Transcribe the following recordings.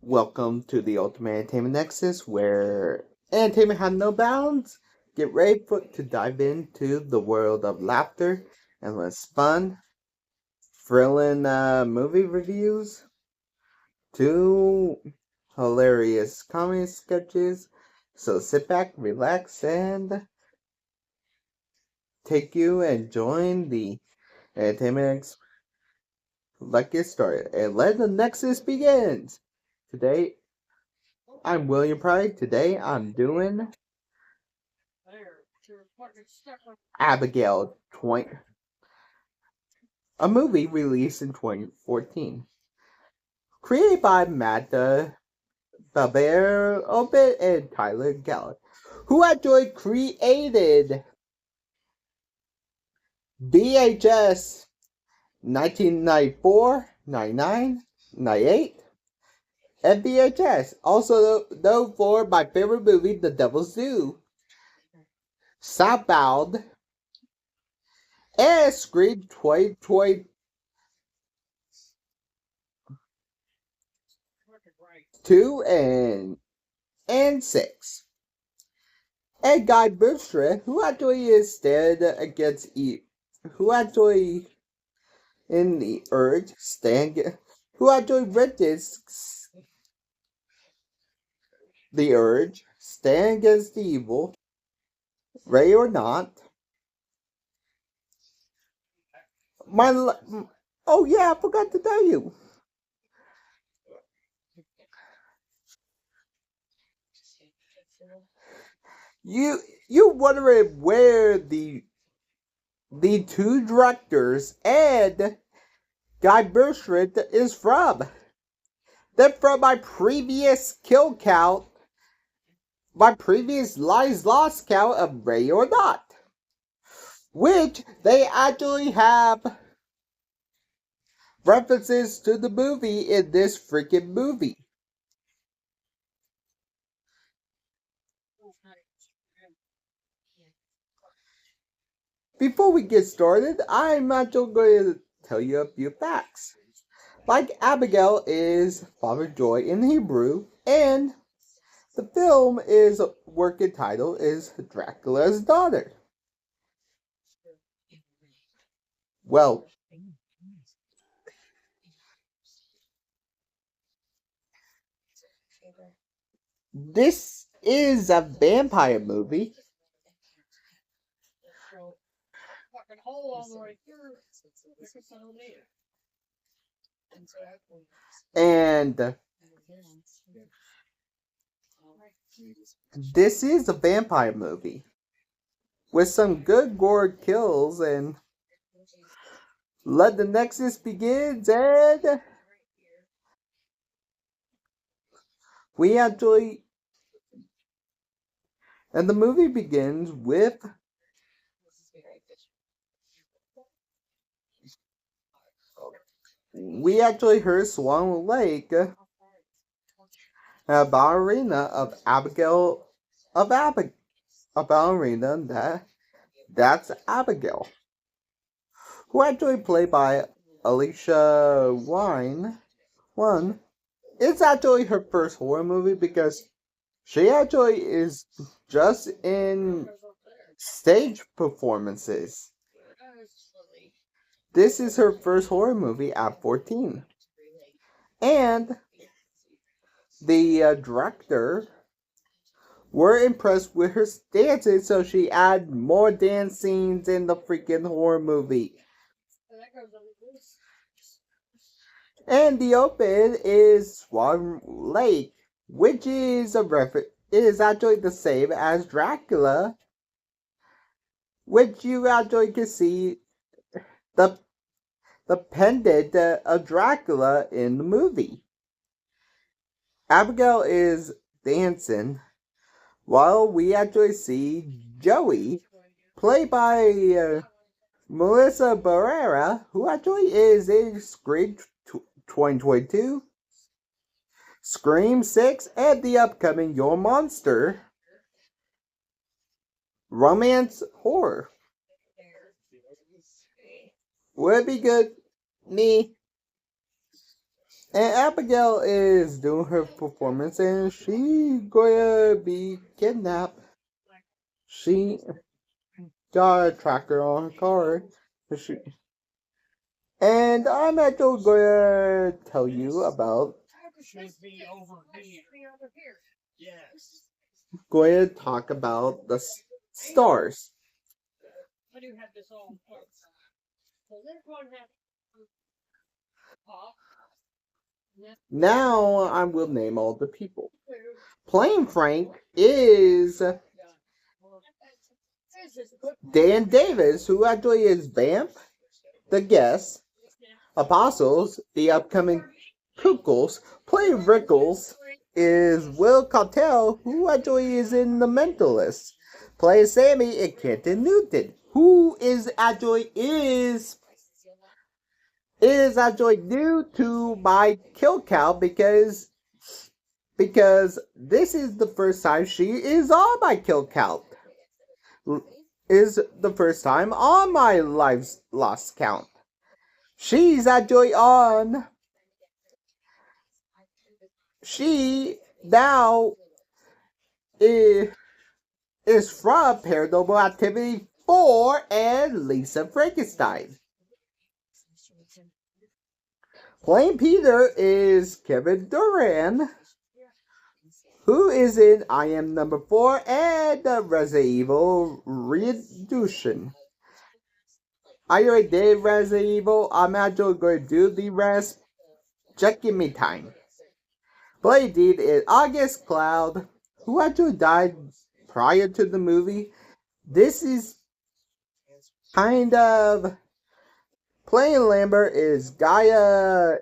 Welcome to the Ultimate Entertainment Nexus, where entertainment has no bounds. Get ready to dive into the world of laughter, endless fun, thrilling movie reviews, to hilarious comedy sketches. So sit back, relax, and take you and join the entertainment. Let's get started and let the Nexus begins. Today, I'm William Pride. Today, I'm doing Abigail, a movie released in 2014. Created by Matt Baber Obit and Tyler Gallagher, who actually created VHS 1994, 99, 98, and VHS. Also known for my favorite movie, The Devil's Due, Southbound, and Scream 2022 and 6. And Guy Bertrand, who actually is stand against who actually in the urge stand who actually witnessed the urge stand against the evil, ready or not. Oh yeah, I forgot to tell you. You wondering where the two directors and Guy Bertrand is from? They're from my previous kill count, my previous lies lost count of Ready or Not, which they actually have references to the movie in this freaking movie. Before we get started, I'm actually going to tell you a few facts. Like Abigail is Father Joy in Hebrew, and the film is working title is Dracula's Daughter. Well, this is a vampire movie. And this is a vampire movie with some good gore kills, and let the Nexus begins. And we actually and the movie begins with we actually heard Swan Lake, a ballerina of Abigail a ballerina that's Abigail, who actually played by Alicia One. It's actually her first horror movie because she actually is just in stage performances. This is her first horror movie at 14. And the director were impressed with her dances, so she added more dance scenes in the freaking horror movie. And the open is Swan Lake, which is it is actually the same as Dracula, which you actually can see the pendant of Dracula in the movie. Abigail is dancing while we actually see Joey, played by Melissa Barrera, who actually is in Scream 2022, Scream 6, and the upcoming Your Monster romance horror. Would it be good? Me? And Abigail is doing her performance and she's gonna be kidnapped. She got a tracker on her car. She, and I'm actually gonna tell you about going to talk about the stars. Now I will name all the people. Playing Frank is Dan Davis, who actually is Vamp, the guest, Apostles, the upcoming Kukels. Playing Rickles is Will Cautel, who actually is in The Mentalist. Playing Sammy is Kenton Newton, who is actually new to my kill count because this is the first time she is on my kill count. Is the first time on my lives lost count. She's actually on. She now is from Paranormal Activity 4 and Lisa Frankenstein. Playing Peter is Kevin Duran, who is in I Am Number 4 and the Resident Evil Reduction. I already did Resident Evil. I'm actually going to do the rest. Just give me time. Playing Dean is August Cloud, who actually died prior to the movie. This is kind of. Playing Lambert is Gaia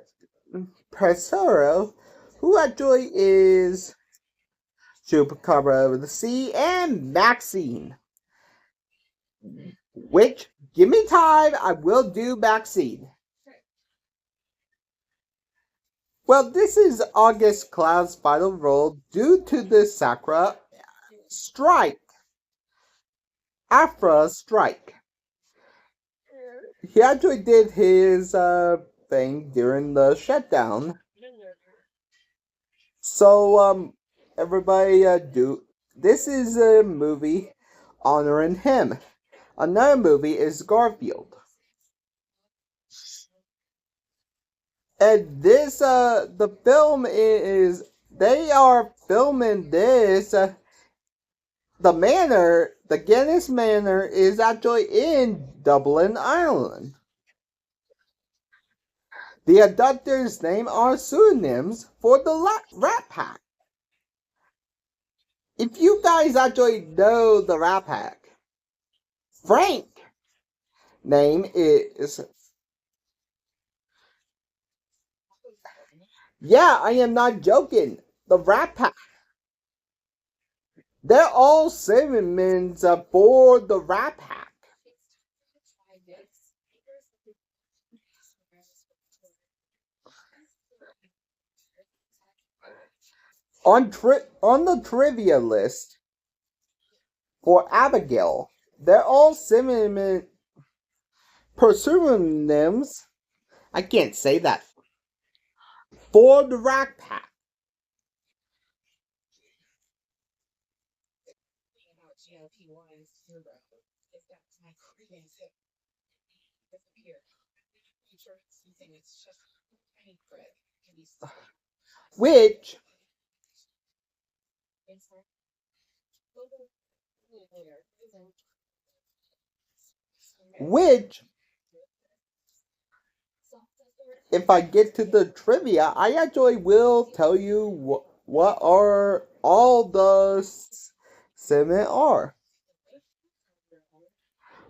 Presero, who actually is Chupacabra of the Sea, and Maxine. Which, give me time, I will do Maxine. Well, this is August Cloud's final role due to the Sakura strike. Afra strike. He actually did his thing during the shutdown. So, everybody do. This is a movie honoring him. Another movie is Garfield. And this, the film is, they are filming this, the Guinness Manor is actually in Dublin, Ireland. The abductors' names are pseudonyms for the Rat Pack. If you guys actually know the Rat Pack, Frank name is. Yeah, I am not joking. The Rat Pack. They're all synonyms for the Rat Pack. On the trivia list for Abigail, they're all synonyms. Pseudonyms. I can't say that. For the Rat Pack. Which which if I get to the trivia, I actually will tell you what are all the seven are.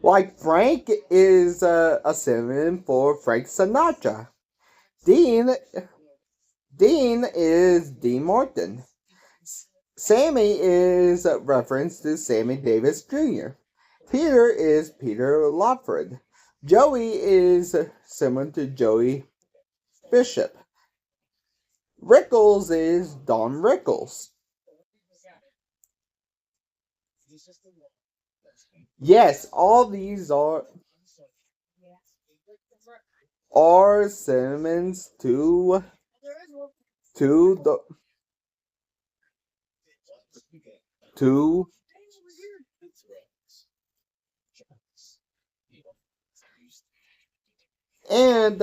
Like Frank is a synonym for Frank Sinatra. Dean is Dean Martin. Sammy is a reference to Sammy Davis Jr. Peter is Peter Lawford. Joey is similar to Joey Bishop. Rickles is Don Rickles. Yes, all these are synonyms to to the to and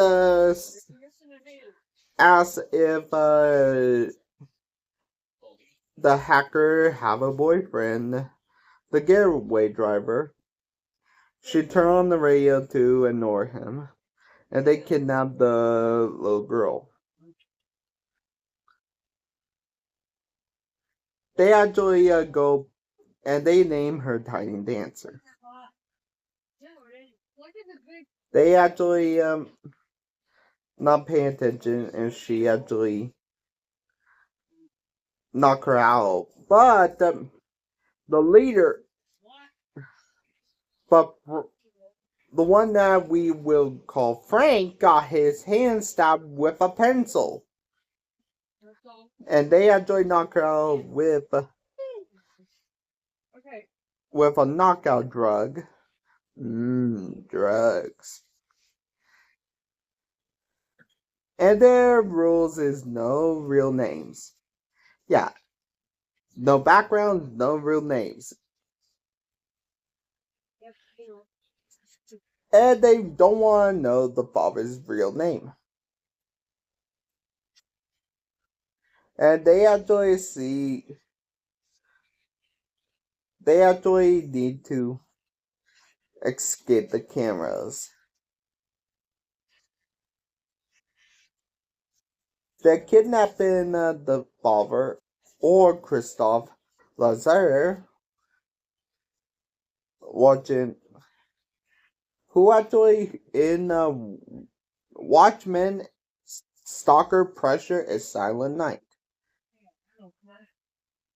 as if the hacker have a boyfriend, the getaway driver. She turned on the radio to ignore him, and they kidnap the little girl. They actually go and they name her Tiny Dancer. They actually not paying attention, and she actually knock her out. But the leader, but the one that we will call Frank, got his hand stabbed with a pencil, and they actually knock her out with a knockout drug. Drugs. And their rules is no real names. Yeah, no background, no real names. And they don't want to know the father's real name. And they actually need to escape the cameras. They're kidnapping the father or Christophe Lazare, watching who actually in Watchmen Stalker Pressure is Silent Night.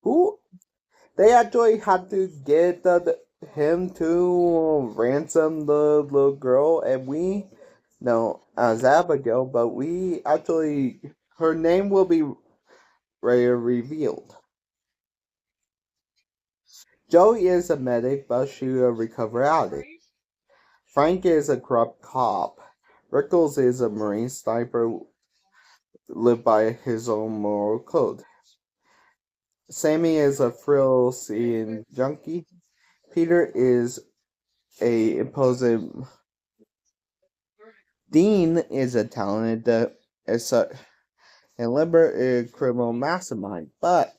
Who they actually had to get him to ransom the little girl, and we know as Abigail, but we actually her name will be revealed. Joey is a medic, but she will recover addict. Frank is a corrupt cop. Rickles is a marine sniper, live by his own moral code. Sammy is a thrill-seeking junkie. Peter is a imposing. Dean is a talented and Lambert is a criminal mastermind. But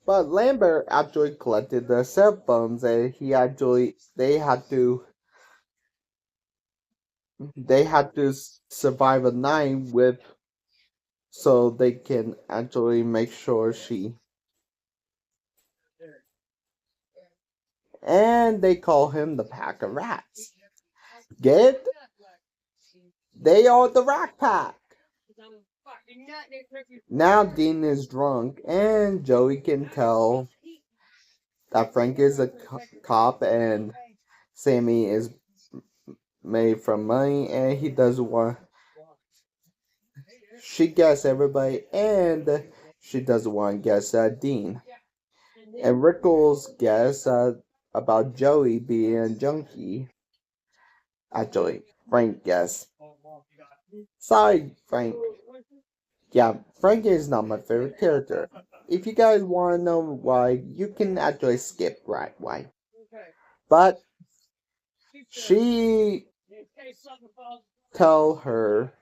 Lambert actually collected the cell phones, and they had to survive a night with so they can actually make sure and they call him the pack of rats. Get they are the rat pack. Now Dean is drunk, and Joey can tell that Frank is a cop and Sammy is made from money, and he doesn't want. She gets everybody, and she doesn't want to guess Dean. And Rickles guess about Joey being a junkie. Actually, Frank guess. Sorry, Frank. Yeah, Frank is not my favorite character. If you guys want to know why, you can actually skip right why. But she tell her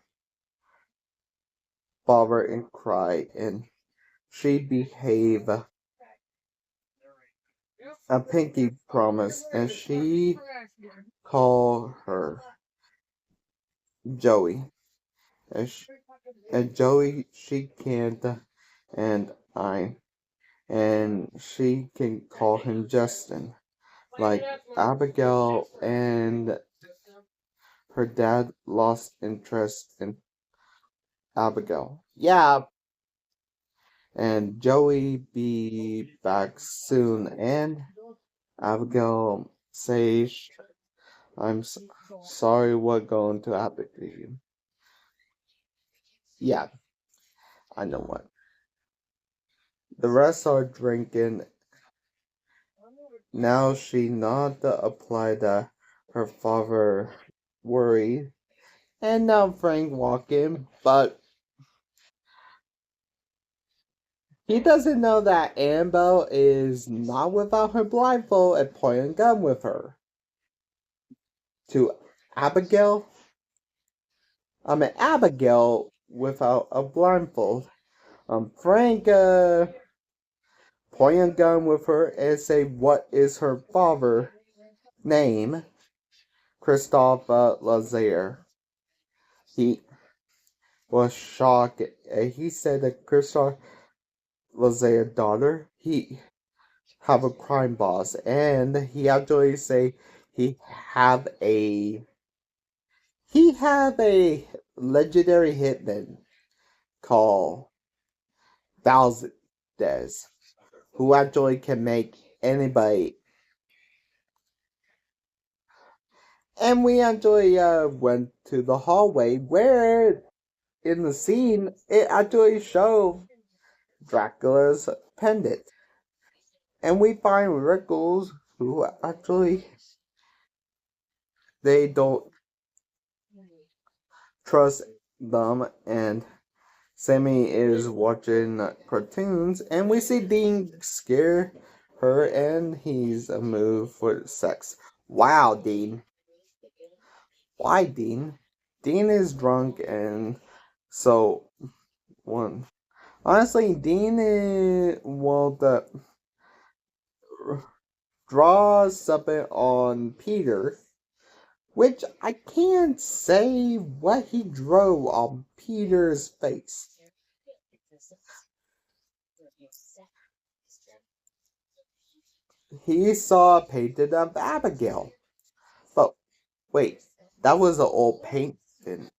father and cry, and she behave a pinky promise, and she call her Joey, and Joey she can't, and she can call him Justin, like Abigail and her dad lost interest in Abigail. Yeah, and Joey be back soon, and Abigail says, "I'm sorry what going to happen to you." Yeah, I know what. The rest are drinking. Now she not apply that her father worried, And now Frank walk in, but he doesn't know that Annabelle is not without her blindfold and pointing a gun with her. To Abigail, Abigail without a blindfold. Frank point a gun with her and say what is her father name, Christophe Lazare. He was shocked and he said that Christophe Lazare's daughter, he have a crime boss and he actually say he have a he have a legendary hitman called Valdez who actually can make anybody. And we actually went to the hallway where in the scene it actually showed Dracula's pendant. And we find Rickles who actually they don't trust them and Sammy is watching cartoons and we see Dean scare her and he's a move for sex. Wow, Dean. Why, Dean? Dean is drunk and so one. Honestly, Dean won't draw something on Peter, which I can't say what he drew on Peter's face. He saw a painting of Abigail. But wait, that was an old painting.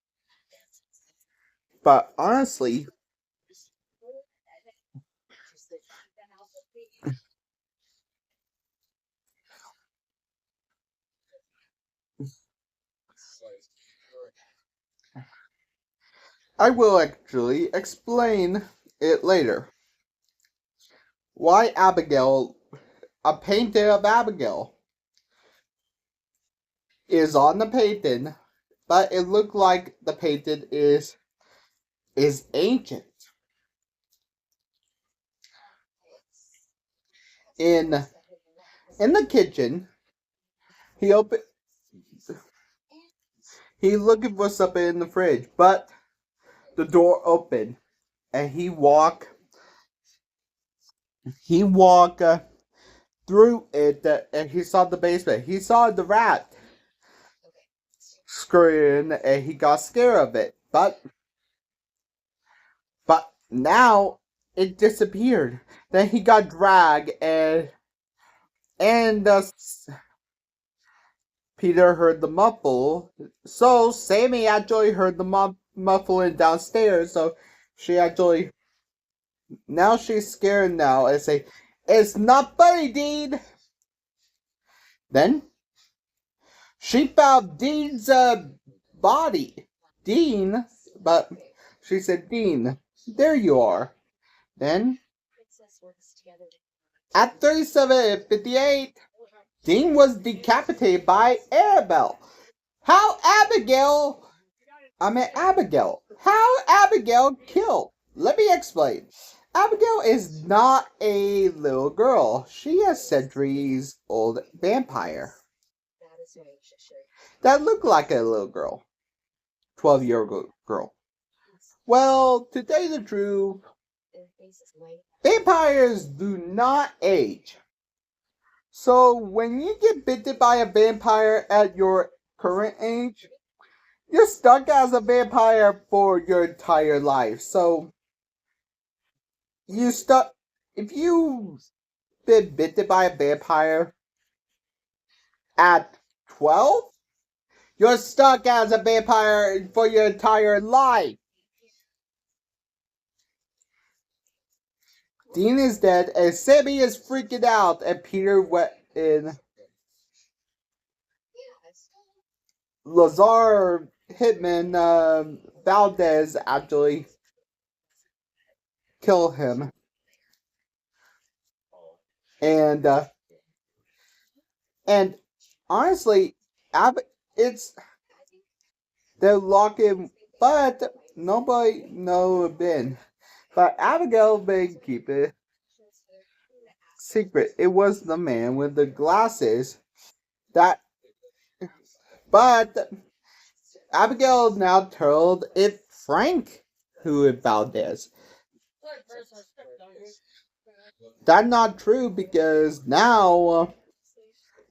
But honestly, I will actually explain it later. Why Abigail, a painting of Abigail, is on the painting, but it looked like the painting is ancient. In in the kitchen, he opened he looking for something in the fridge, but the door opened and he walked through it and he saw the basement. He saw the rat scurrying and he got scared of it. But now it disappeared. Then he got dragged and Peter heard the muffle. So Sammy actually heard the muffling downstairs. So she actually now she's scared now and say, "It's not funny, Dean." Then she found Dean's body. Dean, but she said, "Dean, there you are." Then at 37:58, Dean was decapitated by Annabelle. How Abigail. How Abigail killed? Let me explain. Abigail is not a little girl. She is centuries old vampire that looked like a little girl. 12-year-old girl. Well, to tell you the truth, vampires do not age. So when you get bitten by a vampire at your current age, you're stuck as a vampire for your entire life. So you stuck if you been bitten by a vampire at 12, you're stuck as a vampire for your entire life. Dean is dead and Sammy is freaking out and Peter went in Lazar Hitman Valdez actually kill him. And and honestly, it's They lock him, but nobody know Ben. But Abigail may keep it secret. It was the man with the glasses that. But Abigail now told it Frank who is Valdez. That's not true because now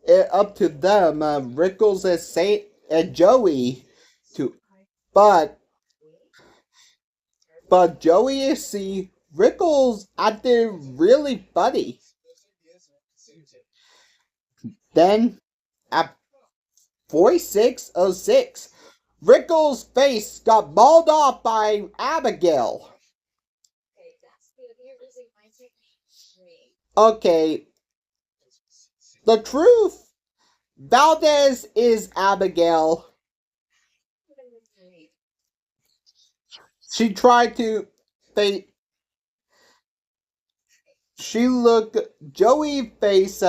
it up to them, Rickles and Saint and Joey, to. But Joey is see Rickles acted really funny. Then at 4606, Rickles' face got mauled off by Abigail. Okay, the truth. Valdez is Abigail. She tried to face. She looked Joey face.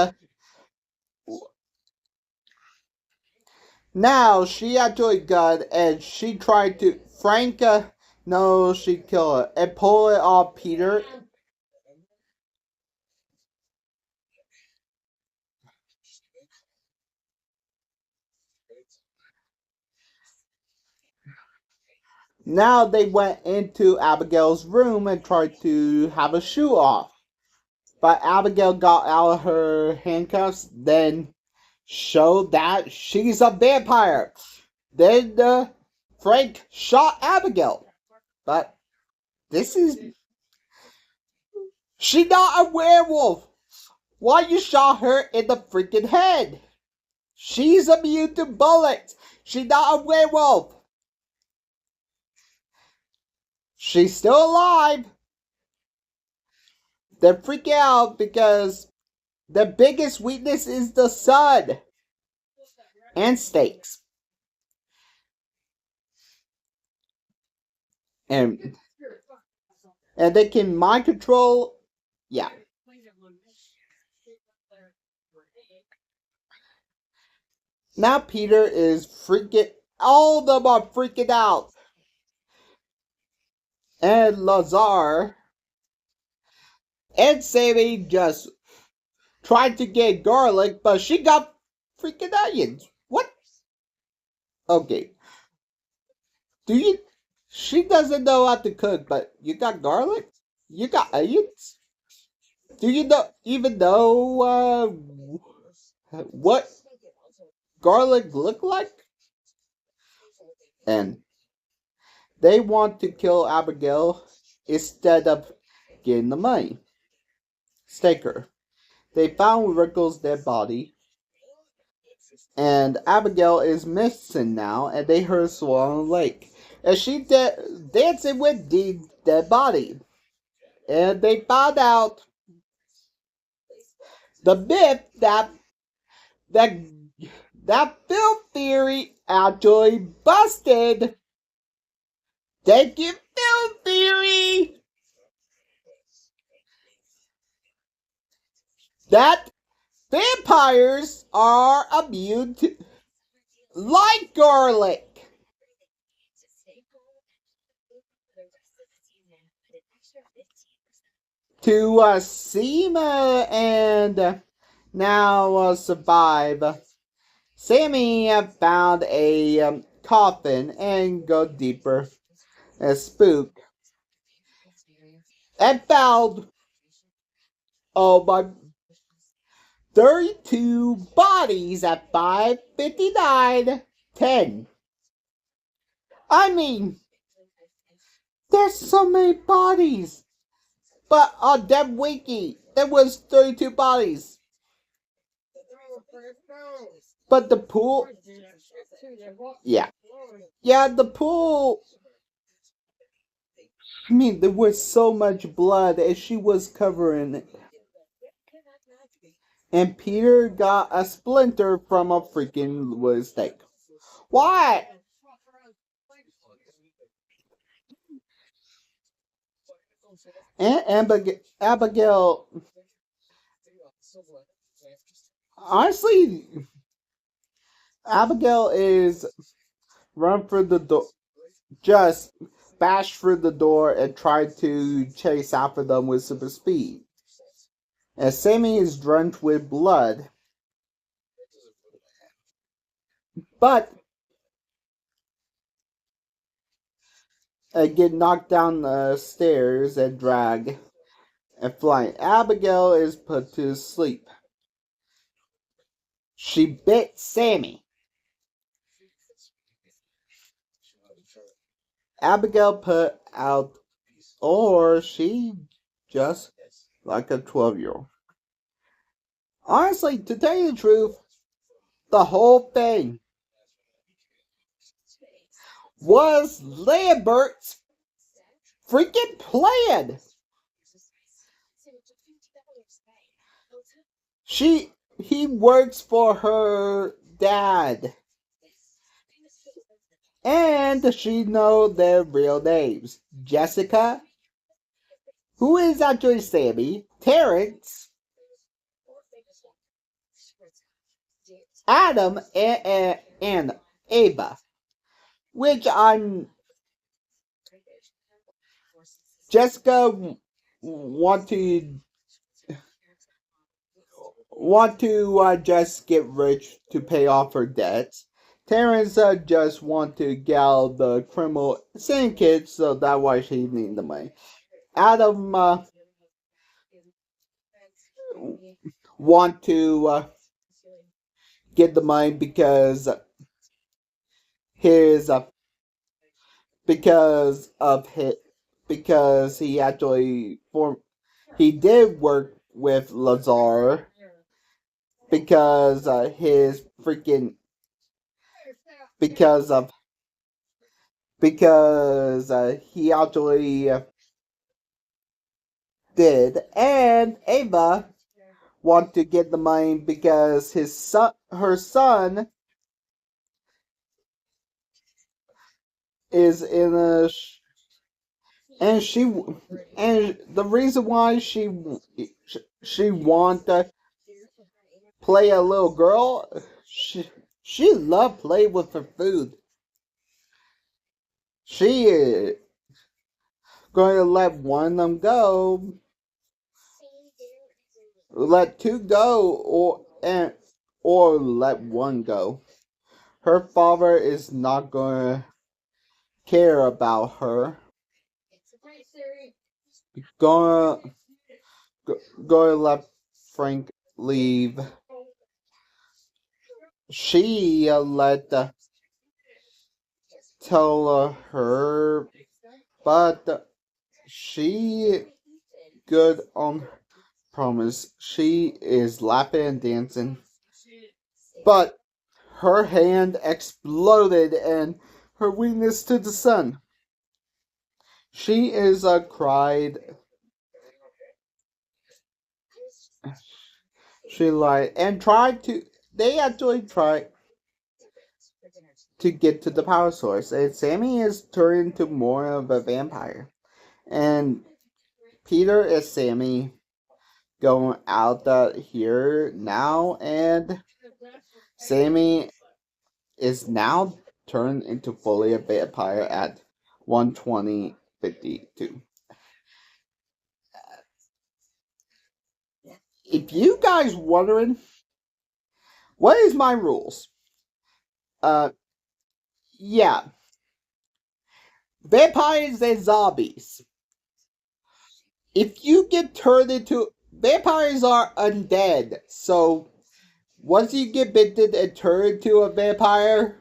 Now she actually got and she tried to Franca. No, she killed her and pull it off Peter. Now they went into Abigail's room and tried to have a shoe off. But Abigail got out of her handcuffs, then showed that she's a vampire. Then Frank shot Abigail. But this is. She's not a werewolf! Why you shot her in the freaking head? She's immune to bullets! She's not a werewolf! She's still alive! They're freaking out because the biggest weakness is the sun and steaks. And they can mind control. Yeah. Now Peter is freaking. All of them are freaking out. And Lazar and Sammy just tried to get garlic, but she got freaking onions. What? Okay. Do you? She doesn't know how to cook, but you got garlic? You got onions? Do you know even know what garlic look like? And they want to kill Abigail instead of getting the money. Stake her. They found Rickles' dead body. And Abigail is missing now, and they heard Swan Lake. And she dancing with the dead body. And they found out the myth that film theory actually busted. Thank you, film theory! That vampires are immune to like garlic. To seem and now survive. Sammy found a coffin and go deeper. Spook. And found my 32 bodies at 5:59:10. I mean, there's so many bodies. But on that wiki, there was 32 bodies. But the pool. Yeah. Yeah, the pool. I mean, there was so much blood and she was covering it. And Peter got a splinter from a freaking wood stake. Why? And Abigail. Honestly, Abigail is run through the door, just bash through the door and try to chase after them with super speed. As Sammy is drenched with blood, but get knocked down the stairs and dragged and flying. Abigail is put to sleep. She bit Sammy. Abigail put out, or she just like a 12-year-old. Honestly, to tell you the truth, the whole thing was Lambert's freaking plan. He works for her dad. And she know their real names. Jessica, who is actually Sammy, Terrence, Adam, and Ava. Which I'm Jessica want to just get rich to pay off her debts. Terrence just want to get out of the criminal syndicate, so that's why she need the money. Adam want to get the money his because of his because he actually he did work with Lazar because his freaking because of because he actually did, and Ava want to get the money because her son is in a and the reason why she want to play a little girl, she loved playing with her food. She is going to let one of them go, let two go, or let one go. Her father is not going to care about her. Going to let Frank leave. She let tell her, but she good on promise. She is laughing and dancing, but her hand exploded and her weakness to the sun. She is cried. She lied and tried to. They actually tried to get to the power source, and Sammy is turned into more of a vampire. And Peter and Sammy going out here now, and Sammy is now turned into fully a vampire at 120:52. If you guys wondering, what is my rules? Uh, yeah, vampires and zombies. If you get turned into vampires are undead, so once you get bitten and turned into a vampire,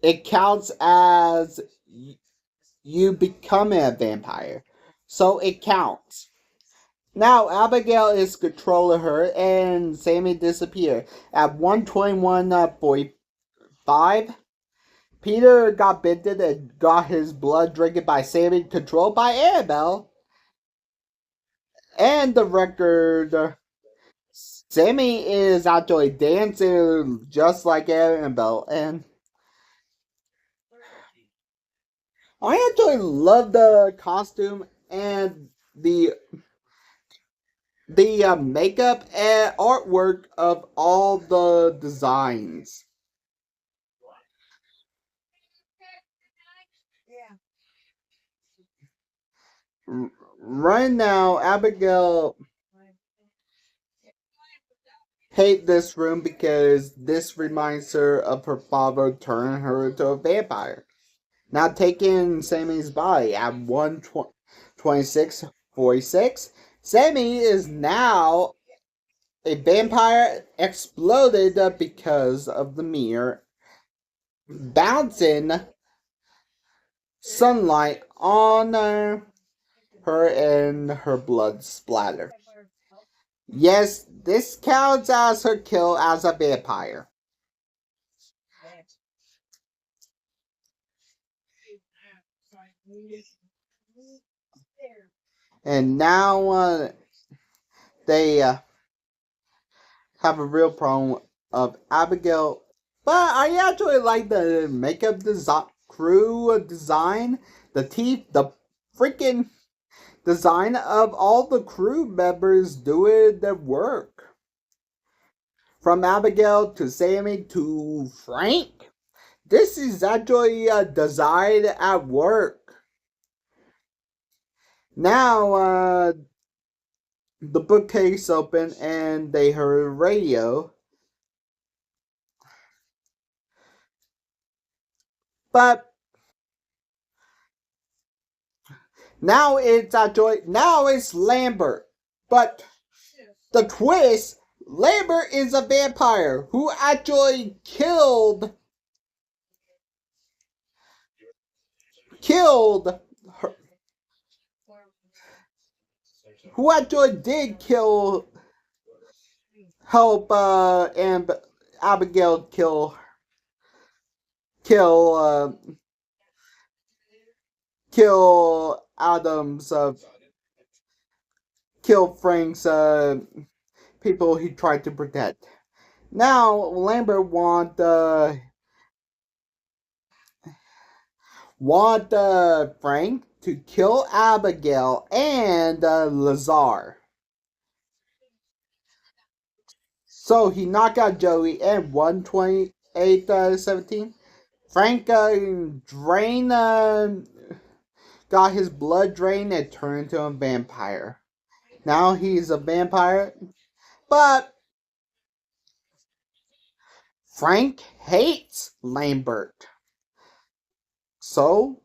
it counts as you becoming a vampire. So it counts. Now Abigail is controlling her and Sammy disappeared. At 121:45, Peter got bitten and got his blood drinking by Sammy, controlled by Annabelle. And the record, Sammy is actually dancing just like Annabelle, and I actually love the costume and the makeup and artwork of all the designs. Right now, Abigail hate this room because this reminds her of her father turning her into a vampire. Now taking Sammy's body at 1:26:46, Sammy is now a vampire exploded because of the mirror bouncing sunlight on her and her blood splatter. Yes, this counts as her kill as a vampire. And now they have a real problem of Abigail. But I actually like the makeup crew design, the teeth, the freaking design of all the crew members doing their work. From Abigail to Sammy to Frank. This is actually designed at work. Now, the bookcase open and they heard radio. But now it's Lambert. But the twist, Lambert is a vampire who actually killed her, who actually did help and Abigail kill kill Adams kill Frank's people he tried to protect. Now Lambert want Frank to kill Abigail and Lazar. So he knocked out Joey and 1:28:17. Frank got his blood drained and turned into a vampire. Now he's a vampire, but Frank hates Lambert. So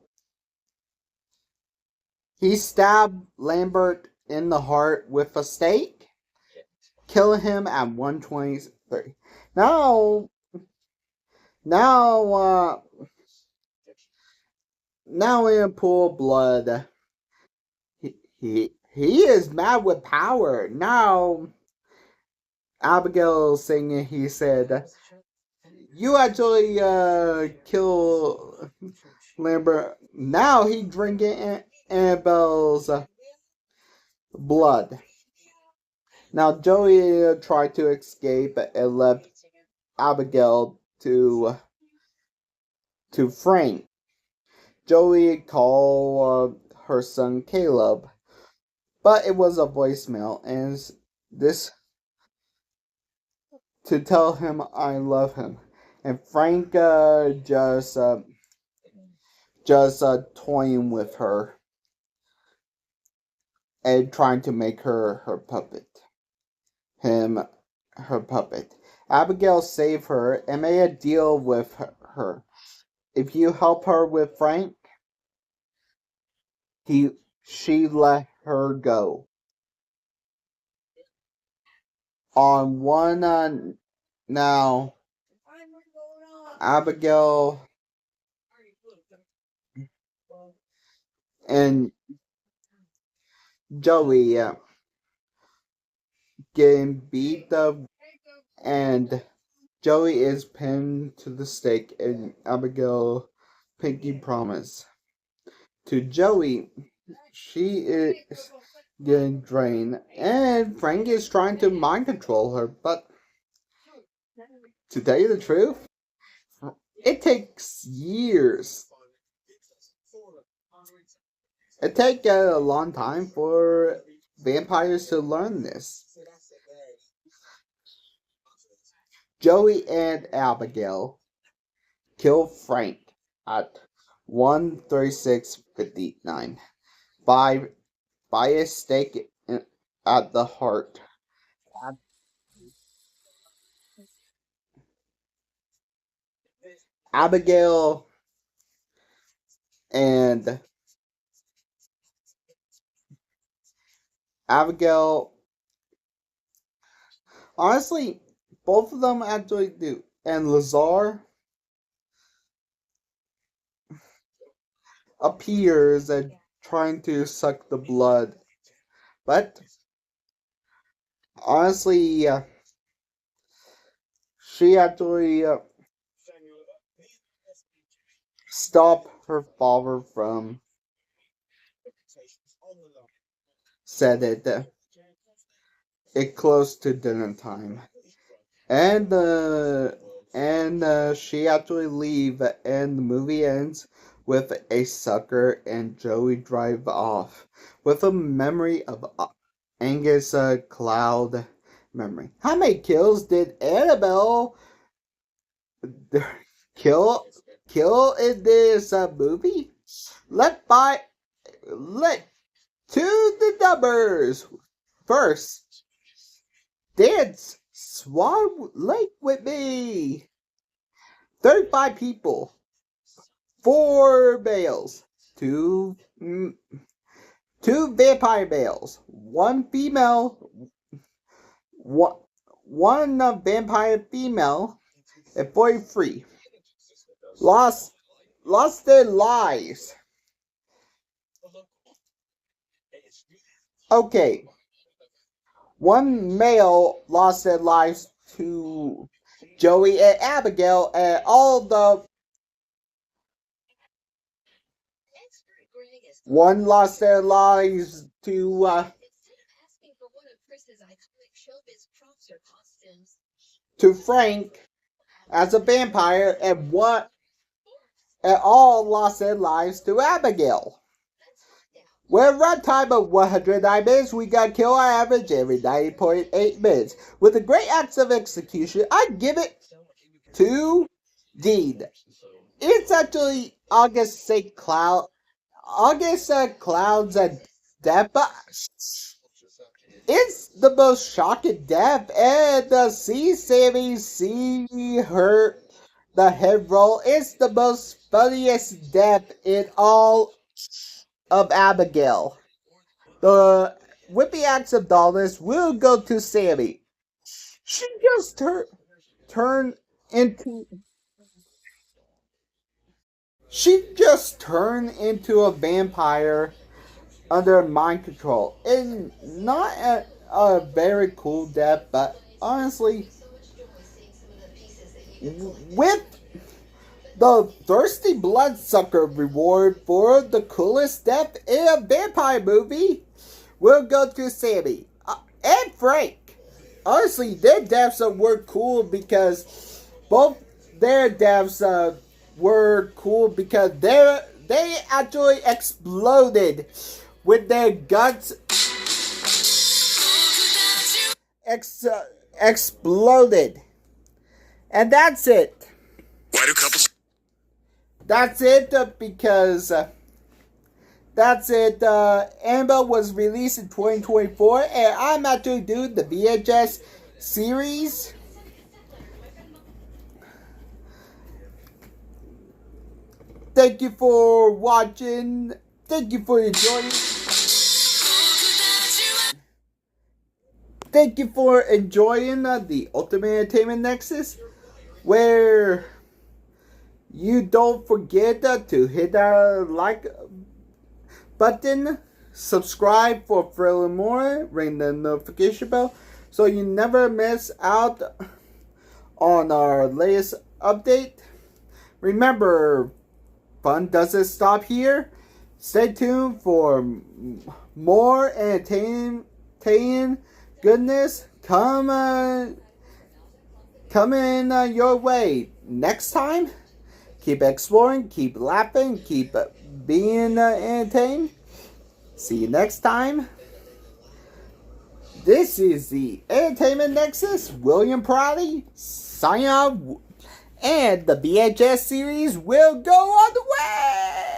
he stabbed Lambert in the heart with a stake, killing him at 1:23. Now, now, now in pool of blood, he is mad with power. Now, Abigail singing, he said, "You actually kill Lambert." Now he drinking Annabelle's blood. Now Joey tried to escape and left Abigail to Frank. Joey called her son Caleb, but it was a voicemail, and this to tell him I love him. And Frank just toying with her and trying to make her puppet. Him her puppet. Abigail saved her and made a deal with her. If you help her with Frank, she let her go. On one now, Abigail and Joey getting beat up, and Joey is pinned to the stake, and Abigail pinky promise to Joey. She is getting drained, and Frank is trying to mind control her, but to tell you the truth, it takes years. It takes a long time for vampires to learn this. Joey and Abigail kill Frank at 1:36:59. by a stake at the heart. Abigail and Abigail, honestly, both of them actually do. And Lazar appears and trying to suck the blood. But honestly, she actually stopped her father from said it close to dinner time. And she actually leave and the movie ends with a sucker and Joey drive off with a memory of Angus Cloud memory. How many kills did Annabelle kill in this movie? Let to the numbers. First, dance Swan Lake with me. 35 people, 4 males, 2 vampire males, 1 female, 1 vampire female, and 43 lost their lives. Okay, 1 male lost their lives to Joey and Abigail, and all the 1 lost their lives to Frank as a vampire, and all lost their lives to Abigail. With a runtime of 109 minutes, we got kill on average every 90.8 minutes. With a great acts of execution, I give it to Dean. It's actually August Cloud's death, but it's the most shocking death, and see Sammy see her the head roll. It's the most funniest death in all of Abigail. The whippy acts of dullness will go to Sammy. She just turned into a vampire under mind control. And not a very cool death, but honestly, with the Thirsty Bloodsucker reward for the coolest death in a vampire movie will go to Sammy and Frank. Honestly, their deaths were cool because both their deaths were cool because they actually exploded with their guts exploded. And that's it. Why do couples? That's it because that's it. Annabelle was released in 2024, and I'm actually doing the VHS series. Thank you for watching. Thank you for enjoying. Thank you for enjoying the Ultimate Entertainment Nexus, where you don't forget to hit that like button, subscribe for further more, ring the notification bell so you never miss out on our latest update. Remember, fun doesn't stop here. Stay tuned for more entertaining goodness coming your way next time. Keep exploring, keep laughing, keep being entertained. See you next time. This is the Entertainment Nexus, William Prouty, signing off, and the VHS series will go on the way!